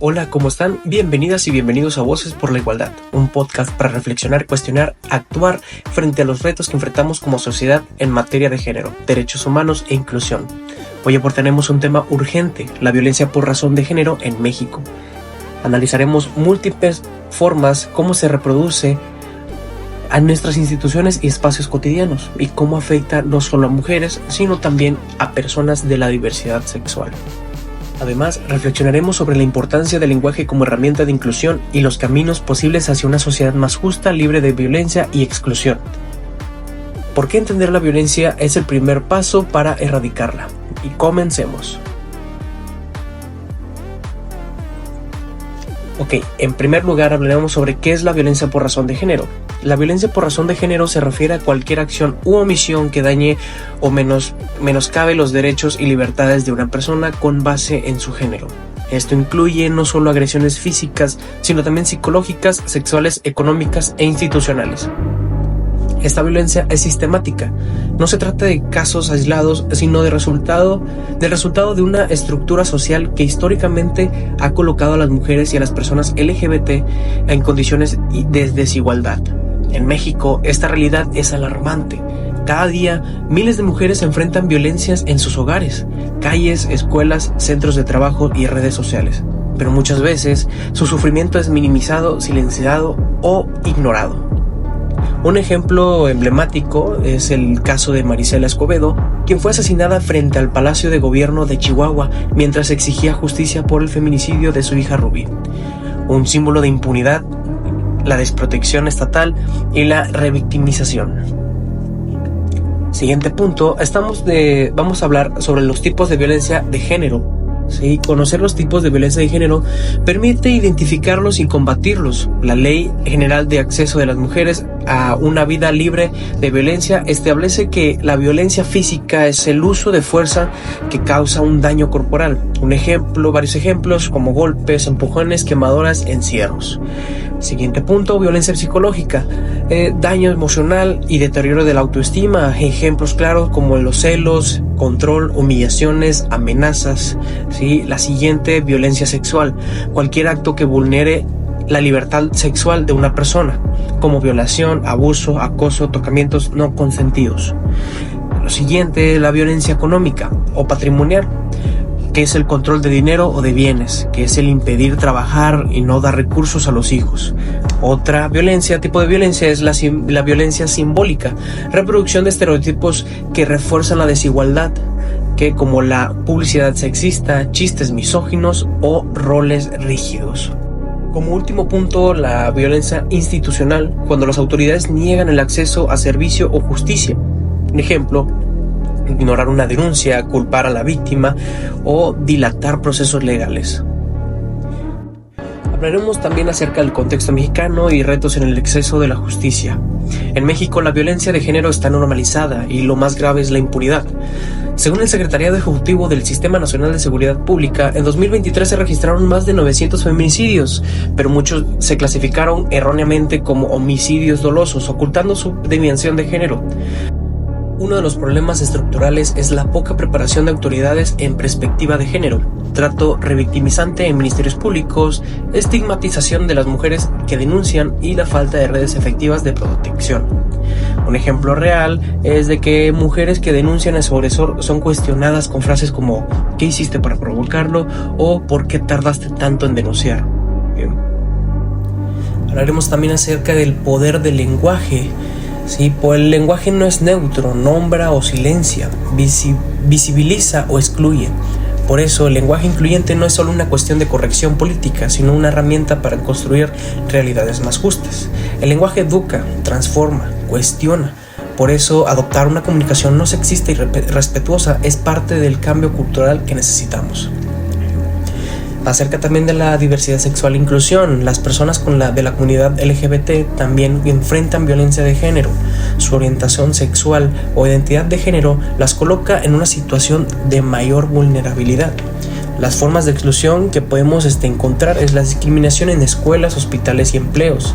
Hola, ¿cómo están? Bienvenidas y bienvenidos a Voces por la Igualdad, un podcast para reflexionar, cuestionar, actuar frente a los retos que enfrentamos como sociedad en materia de género, derechos humanos e inclusión. Hoy abordaremos un tema urgente, la violencia por razón de género en México. Analizaremos múltiples formas, cómo se reproduce a nuestras instituciones y espacios cotidianos y cómo afecta no solo a mujeres, sino también a personas de la diversidad sexual. Además, reflexionaremos sobre la importancia del lenguaje como herramienta de inclusión y los caminos posibles hacia una sociedad más justa, libre de violencia y exclusión. ¿Por qué entender la violencia es el primer paso para erradicarla? Y comencemos. Ok, en primer lugar hablaremos sobre qué es la violencia por razón de género. La violencia por razón de género se refiere a cualquier acción u omisión que dañe o menoscabe los derechos y libertades de una persona con base en su género. Esto incluye no solo agresiones físicas, sino también psicológicas, sexuales, económicas e institucionales. Esta violencia es sistemática. No se trata de casos aislados, sino del resultado de una estructura social que históricamente ha colocado a las mujeres y a las personas LGBT en condiciones de desigualdad. En México, esta realidad es alarmante. Cada día, miles de mujeres enfrentan violencias en sus hogares, calles, escuelas, centros de trabajo y redes sociales. Pero muchas veces, su sufrimiento es minimizado, silenciado o ignorado. Un ejemplo emblemático es el caso de Marisela Escobedo, quien fue asesinada frente al Palacio de Gobierno de Chihuahua mientras exigía justicia por el feminicidio de su hija Rubí. Un símbolo de impunidad, la desprotección estatal y la revictimización. Siguiente punto, vamos a hablar sobre los tipos de violencia de género. Sí, conocer los tipos de violencia de género permite identificarlos y combatirlos. La Ley General de Acceso de las Mujeres a una Vida Libre de Violencia establece que la violencia física es el uso de fuerza que causa un daño corporal. Varios ejemplos como golpes, empujones, quemaduras, encierros. Siguiente punto, violencia psicológica, daño emocional y deterioro de la autoestima. Ejemplos claros como los celos, control, humillaciones, amenazas. ¿Sí? La siguiente, violencia sexual, cualquier acto que vulnere la libertad sexual de una persona, como violación, abuso, acoso, tocamientos no consentidos. Lo siguiente, la violencia económica o patrimonial, que es el control de dinero o de bienes, que es el impedir trabajar y no dar recursos a los hijos. Otra tipo de violencia es la violencia simbólica, reproducción de estereotipos que refuerzan la desigualdad, que como la publicidad sexista, chistes misóginos o roles rígidos. Como último punto, la violencia institucional, cuando las autoridades niegan el acceso a servicio o justicia. Un ejemplo, ignorar una denuncia, culpar a la víctima o dilatar procesos legales. Hablaremos también acerca del contexto mexicano y retos en el acceso de la justicia. En México, la violencia de género está normalizada y lo más grave es la impunidad. Según el Secretariado Ejecutivo del Sistema Nacional de Seguridad Pública, en 2023 se registraron más de 900 feminicidios, pero muchos se clasificaron erróneamente como homicidios dolosos, ocultando su dimensión de género. Uno de los problemas estructurales es la poca preparación de autoridades en perspectiva de género, trato revictimizante en ministerios públicos, estigmatización de las mujeres que denuncian y la falta de redes efectivas de protección. Un ejemplo real es de que mujeres que denuncian a su agresor son cuestionadas con frases como ¿qué hiciste para provocarlo? O ¿por qué tardaste tanto en denunciar? Bien. Hablaremos también acerca del poder del lenguaje. Sí, pues el lenguaje no es neutro, nombra o silencia, visibiliza o excluye. Por eso, el lenguaje incluyente no es solo una cuestión de corrección política, sino una herramienta para construir realidades más justas. El lenguaje educa, transforma, cuestiona. Por eso, adoptar una comunicación no sexista y respetuosa es parte del cambio cultural que necesitamos. Acerca también de la diversidad sexual e inclusión, las personas de la comunidad LGBT también enfrentan violencia de género. Su orientación sexual o identidad de género las coloca en una situación de mayor vulnerabilidad. Las formas de exclusión que podemos encontrar es la discriminación en escuelas, hospitales y empleos,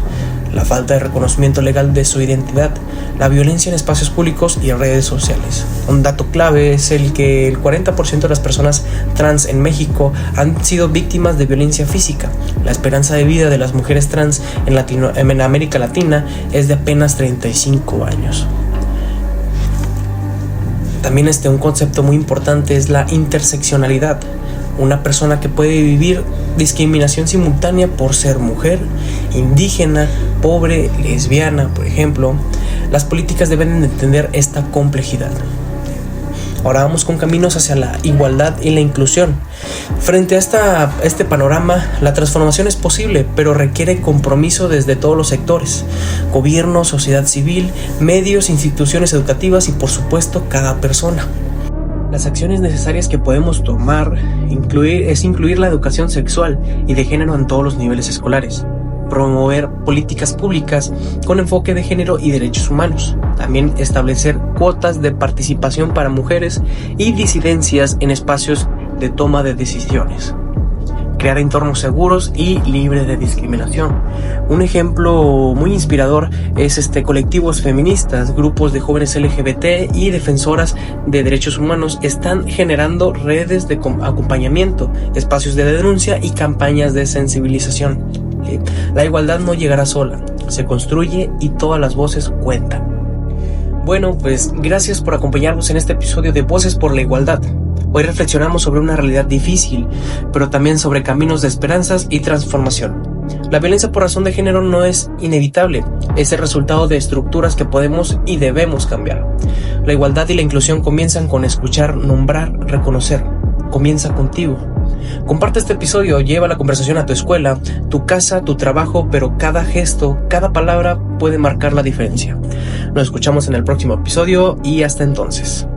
la falta de reconocimiento legal de su identidad, la violencia en espacios públicos y redes sociales. Un dato clave es el que el 40% de las personas trans en México han sido víctimas de violencia física. La esperanza de vida de las mujeres trans en América Latina es de apenas 35 años. También un concepto muy importante es la interseccionalidad. Una persona que puede vivir discriminación simultánea por ser mujer, indígena, pobre, lesbiana, por ejemplo. Las políticas deben entender esta complejidad. Ahora vamos con caminos hacia la igualdad y la inclusión. Frente a este panorama, la transformación es posible, pero requiere compromiso desde todos los sectores: gobierno, sociedad civil, medios, instituciones educativas y, por supuesto, cada persona. Las acciones necesarias que podemos tomar es incluir la educación sexual y de género en todos los niveles escolares, promover políticas públicas con enfoque de género y derechos humanos, también establecer cuotas de participación para mujeres y disidencias en espacios de toma de decisiones, crear entornos seguros y libres de discriminación. Un ejemplo muy inspirador es colectivos feministas, grupos de jóvenes LGBT y defensoras de derechos humanos están generando redes de acompañamiento, espacios de denuncia y campañas de sensibilización. La igualdad no llegará sola, se construye y todas las voces cuentan. Bueno, pues gracias por acompañarnos en este episodio de Voces por la Igualdad. Hoy reflexionamos sobre una realidad difícil, pero también sobre caminos de esperanzas y transformación. La violencia por razón de género no es inevitable, es el resultado de estructuras que podemos y debemos cambiar. La igualdad y la inclusión comienzan con escuchar, nombrar, reconocer. Comienza contigo. Comparte este episodio, lleva la conversación a tu escuela, tu casa, tu trabajo, pero cada gesto, cada palabra puede marcar la diferencia. Nos escuchamos en el próximo episodio y hasta entonces.